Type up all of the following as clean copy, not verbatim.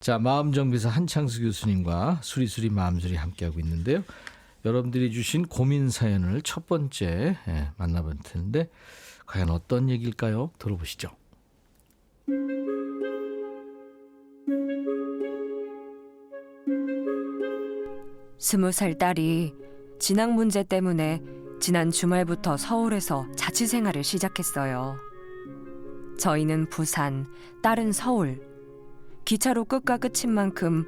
자, 마음정비사 한창수 교수님과 수리수리 마음수리 함께하고 있는데요. 여러분들이 주신 고민 사연을 첫 번째 만나볼 텐데 과연 어떤 얘기일까요? 들어보시죠. 20살 딸이 진학 문제 때문에 지난 주말부터 서울에서 자취 생활을 시작했어요. 저희는 부산, 딸은 서울. 기차로 끝과 끝인 만큼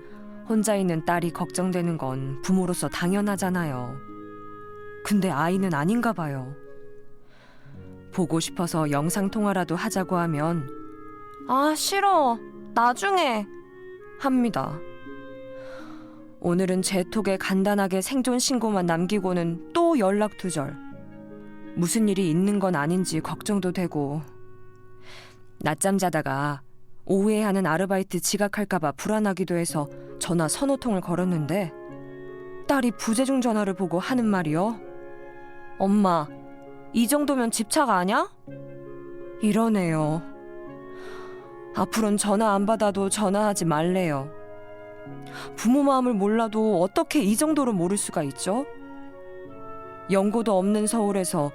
혼자 있는 딸이 걱정되는 건 부모로서 당연하잖아요. 근데 아이는 아닌가 봐요. 보고 싶어서 영상통화라도 하자고 하면 아, 싫어. 나중에 합니다. 오늘은 제 톡에 간단하게 생존 신고만 남기고는 또 연락 두절. 무슨 일이 있는 건 아닌지 걱정도 되고. 낮잠 자다가 오후에 하는 아르바이트 지각할까봐 불안하기도 해서 전화 서너 통을 걸었는데 딸이 부재중 전화를 보고 하는 말이요. 엄마, 이 정도면 집착 아냐? 이러네요. 앞으로는 전화 안 받아도 전화하지 말래요. 부모 마음을 몰라도 어떻게 이 정도로 모를 수가 있죠? 연고도 없는 서울에서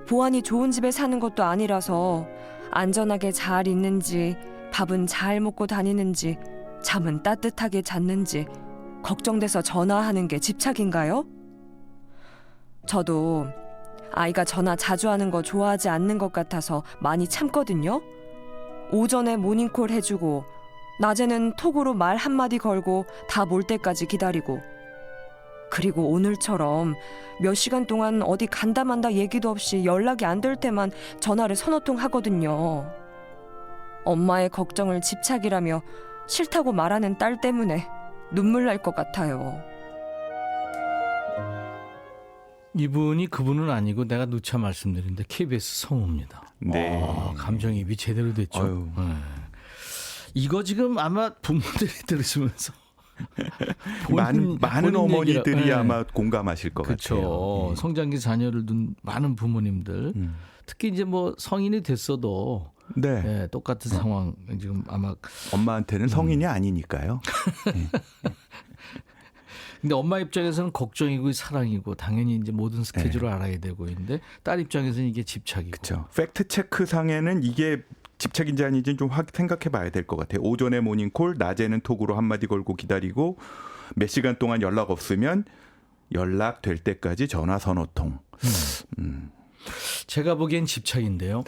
보안이 좋은 집에 사는 것도 아니라서 안전하게 잘 있는지, 밥은 잘 먹고 다니는지, 잠은 따뜻하게 잤는지 걱정돼서 전화하는 게 집착인가요? 저도 아이가 전화 자주 하는 거 좋아하지 않는 것 같아서 많이 참거든요. 오전에 모닝콜 해주고 낮에는 톡으로 말 한마디 걸고 다 몰 때까지 기다리고, 그리고 오늘처럼 몇 시간 동안 어디 간다 만다 얘기도 없이 연락이 안 될 때만 전화를 서너 통 하거든요. 엄마의 걱정을 집착이라며 싫다고 말하는 딸 때문에 눈물 날 것 같아요. 이분이 그분은 아니고 내가 누차 말씀드린데 KBS 성우입니다. 네. 감정이입이 제대로 됐죠. 네. 이거 지금 아마 부모들이 들으시면서 많은 어머니들이 네. 아마 공감하실 것 그렇죠. 같아요. 성장기 자녀를 둔 많은 부모님들, 특히 이제 뭐 성인이 됐어도 네. 네, 똑같은 상황 지금 아마. 엄마한테는 성인이 아니니까요. 근데 엄마 입장에서는 걱정이고 사랑이고 당연히 이제 모든 스케줄을 알아야 되고 있는데 딸 입장에서는 이게 집착이고. 그렇죠. 팩트 체크 상에는 이게 집착인지 아닌지 좀 생각해 봐야 될 것 같아요. 오전에 모닝콜, 낮에는 톡으로 한마디 걸고 기다리고 몇 시간 동안 연락 없으면 연락될 때까지 전화 서너 통. 제가 보기엔 집착인데요.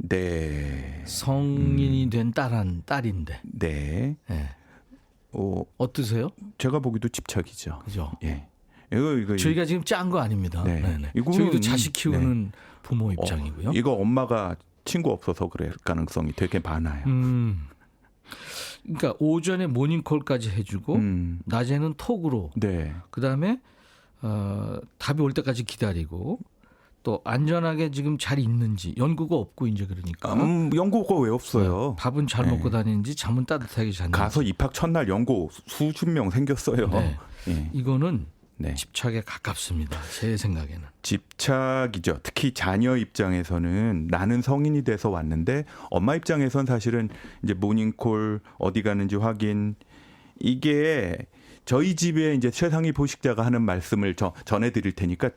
네. 성인이 된 딸인데. 네. 네. 어떠세요? 제가 보기도 집착이죠. 그죠? 예. 이거 저희가 지금 짠 거 아닙니다. 네. 네네. 이거는, 저희도 자식 키우는 네. 부모 입장이고요. 이거 엄마가 친구 없어서 그럴 가능성이 되게 많아요. 그러니까 오전에 모닝콜까지 해주고 낮에는 톡으로. 네. 그다음에 답이 올 때까지 기다리고 또 안전하게 지금 잘 있는지 연고가 없고 이제 그러니까. 연고가 왜 없어요? 밥은 잘 먹고 다니는지 잠은 따뜻하게 잤는지. 가서 입학 첫날 연고 수십 명 생겼어요. 네. 예. 이거는 네. 집착에 가깝습니다. 제 생각에는. 집착이죠. 특히 자녀 입장에서는 나는 성인이 돼서 왔는데 엄마 입장에선 사실은 이제 모닝콜 어디 가는지 확인, 이게 저희 집에 이제 최상위 보식자가 하는 말씀을 전해드릴 테니까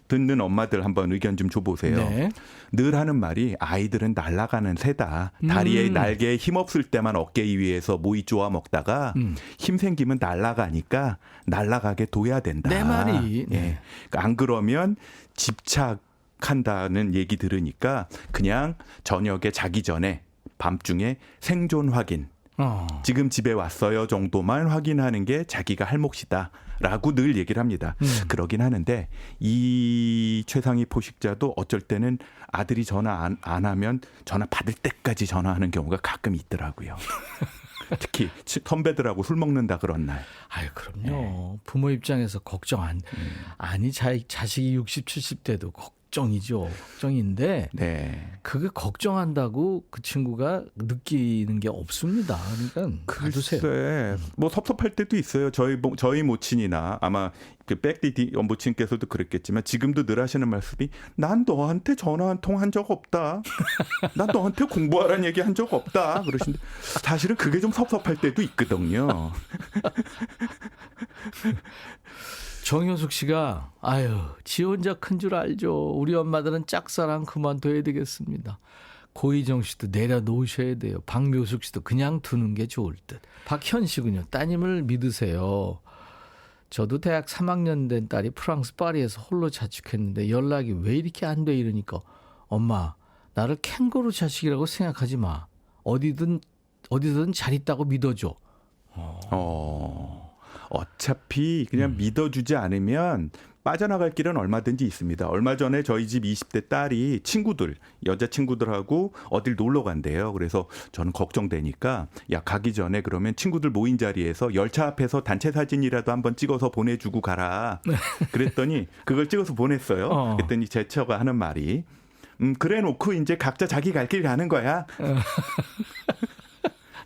듣는 엄마들 한번 의견 좀 줘보세요. 네. 늘 하는 말이 아이들은 날아가는 새다. 다리에 날개에 힘없을 때만 어깨 위에서 모이 쪼아 먹다가 힘 생기면 날아가니까 날아가게 둬야 된다. 내 말이. 네. 예. 그러니까 안 그러면 집착한다는 얘기 들으니까 그냥 저녁에 자기 전에 밤중에 생존 확인. 지금 집에 왔어요 정도만 확인하는 게 자기가 할 몫이다라고 늘 얘기를 합니다. 그러긴 하는데 이 최상위 포식자도 어쩔 때는 아들이 전화 안 하면 전화 받을 때까지 전화하는 경우가 가끔 있더라고요. 특히 선배들하고 술 먹는다 그런 날. 아유, 그럼요. 부모 입장에서 걱정 아니 자식이 60, 70대도 걱정이죠. 걱정인데 네. 그게 걱정한다고 그 친구가 느끼는 게 없습니다. 그러니까 놔두세요. 글쎄, 뭐 섭섭할 때도 있어요. 저희 모친이나 아마 그 백디디 모친께서도 그랬겠지만 지금도 늘 하시는 말씀이 난 너한테 전화 한 통 한 적 없다. 난 너한테 공부하라는 얘기 한 적 없다. 그러시는데 사실은 그게 좀 섭섭할 때도 있거든요. 정효숙 씨가 아유 지 혼자 큰 줄 알죠. 우리 엄마들은 짝사랑 그만둬야 되겠습니다. 고희정 씨도 내려놓으셔야 돼요. 박묘숙 씨도 그냥 두는 게 좋을 듯. 박현 씨군요. 따님을 믿으세요. 저도 대학 3학년 된 딸이 프랑스 파리에서 홀로 자축했는데 연락이 왜 이렇게 안 돼 이러니까 엄마 나를 캥거루 자식이라고 생각하지 마. 어디든 잘 있다고 믿어줘. 어차피 그냥 믿어주지 않으면 빠져나갈 길은 얼마든지 있습니다. 얼마 전에 저희 집 20대 딸이 여자친구들하고 어딜 놀러 간대요. 그래서 저는 걱정되니까 야 가기 전에 그러면 친구들 모인 자리에서 열차 앞에서 단체 사진이라도 한번 찍어서 보내주고 가라. 그랬더니 그걸 찍어서 보냈어요. 그랬더니 제 처가 하는 말이 그래 놓고 이제 각자 자기 갈 길 가는 거야.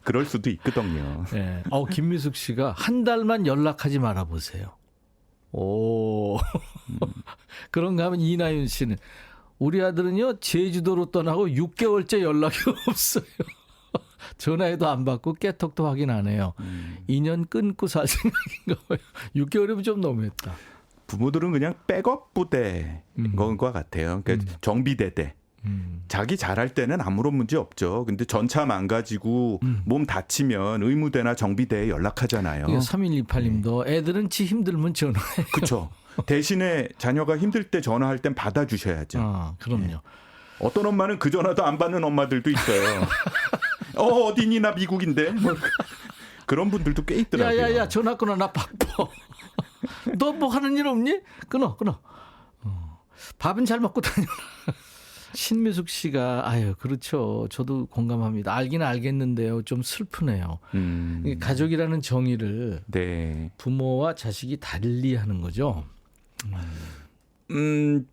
그럴 수도 있거든요. 네. 김미숙 씨가 한 달만 연락하지 말아 보세요. 오. 그런가 하면 이나윤 씨는 우리 아들은요 제주도로 떠나고 6개월째 연락이 없어요. 전화해도 안 받고 깨톡도 확인 안 해요. 2년 끊고 살 생각인가 봐요. 6개월이면 좀 너무했다. 부모들은 그냥 백업 부대인 것 같아요. 그러니까 정비대대. 자기 잘할 때는 아무런 문제 없죠. 근데 전차 망가지고 몸 다치면 의무대나 정비대에 연락하잖아요. 3128님도 애들은 지 힘들면 전화해요. 그렇죠. 대신에 자녀가 힘들 때 전화할 땐 받아주셔야죠. 그럼요. 네. 어떤 엄마는 그 전화도 안 받는 엄마들도 있어요. 어디니 나 미국인데. 뭐 그런 분들도 꽤 있더라고요. 야야야 전화 끊어 나 바빠. 너 뭐 하는 일 없니? 끊어. 밥은 잘 먹고 다녀라. 신미숙 씨가 아유 그렇죠. 저도 공감합니다. 알긴 알겠는데요. 좀 슬프네요. 가족이라는 정의를 네. 부모와 자식이 달리 하는 거죠.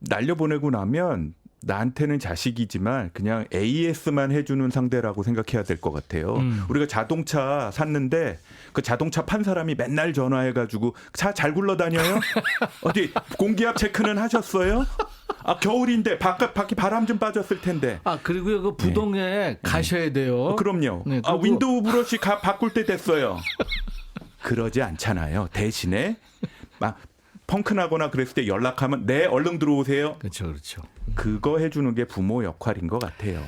날려보내고 나면 나한테는 자식이지만 그냥 AS만 해주는 상대라고 생각해야 될 것 같아요. 우리가 자동차 샀는데 그 자동차 판 사람이 맨날 전화해가지고 차 잘 굴러다녀요? 어디 공기압 체크는 하셨어요? 겨울인데 밖에 바람 좀 빠졌을 텐데. 그리고요 그 부동에 가셔야 돼요. 그럼요. 네, 윈도우 브러쉬 바꿀 때 됐어요. 그러지 않잖아요. 대신에 막 펑크나거나 그랬을 때 연락하면 네 얼른 들어오세요. 그렇죠. 그거 해주는 게 부모 역할인 것 같아요.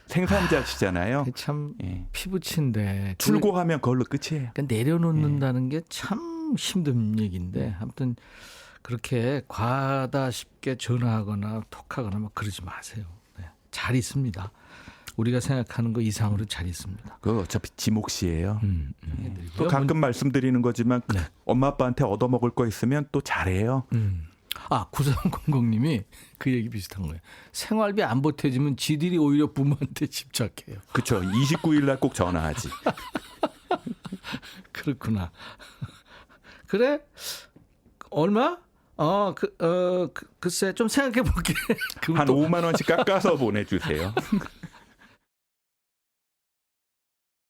생산자시잖아요. 참 피부친데 출고하면 그걸로 끝이에요. 그러니까 내려놓는다는 게 참 힘든 얘기인데 아무튼 그렇게 과하다 싶게 전화하거나 톡하거나 막 그러지 마세요. 네. 잘 있습니다. 우리가 생각하는 거 이상으로 잘 있습니다. 그거 어차피 지 몫이에요. 또 해드리고요. 가끔 말씀드리는 거지만 네. 엄마 아빠한테 얻어먹을 거 있으면 또 잘해요. 9300님이 그 얘기 비슷한 거예요. 생활비 안 보태주면 지들이 오히려 부모한테 집착해요. 그렇죠. 29일 날 꼭 전화하지. 그렇구나. 그래? 얼마? 글쎄 좀 생각해 볼게. 한 5만 원씩 깎아서 보내주세요.